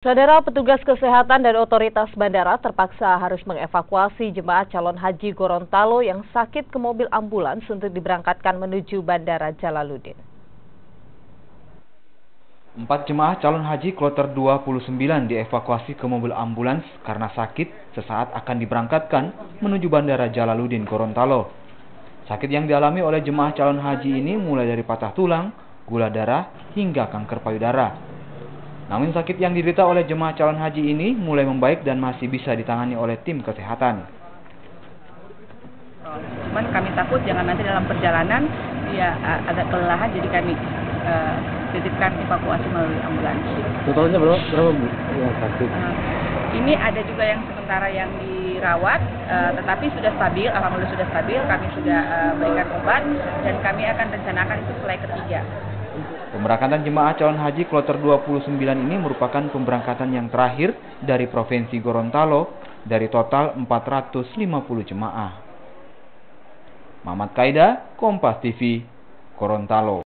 Saudara, petugas kesehatan dan otoritas bandara terpaksa harus mengevakuasi jemaah calon haji Gorontalo yang sakit ke mobil ambulans untuk diberangkatkan menuju Bandara Jalaluddin. 4 jemaah calon haji kloter 29 dievakuasi ke mobil ambulans karena sakit sesaat akan diberangkatkan menuju Bandara Jalaluddin, Gorontalo. Sakit yang dialami oleh jemaah calon haji ini mulai dari patah tulang, gula darah, hingga kanker payudara. Namun sakit yang diderita oleh jemaah calon haji ini mulai membaik dan masih bisa ditangani oleh tim kesehatan. Cuman kami takut jangan nanti dalam perjalanan dia agak kelelahan, jadi kami titipkan evakuasi melalui ambulans. Totalnya berapa Bu yang sakit? Ini ada juga yang sementara yang dirawat, tetapi sudah stabil, alhamdulillah sudah stabil. Kami sudah berikan obat dan kami akan rencanakan itu flight ketiga. Pemberangkatan jemaah calon haji kloter 29 ini merupakan pemberangkatan yang terakhir dari Provinsi Gorontalo dari total 450 jemaah. Muhammad Kaida, Kompas TV, Gorontalo.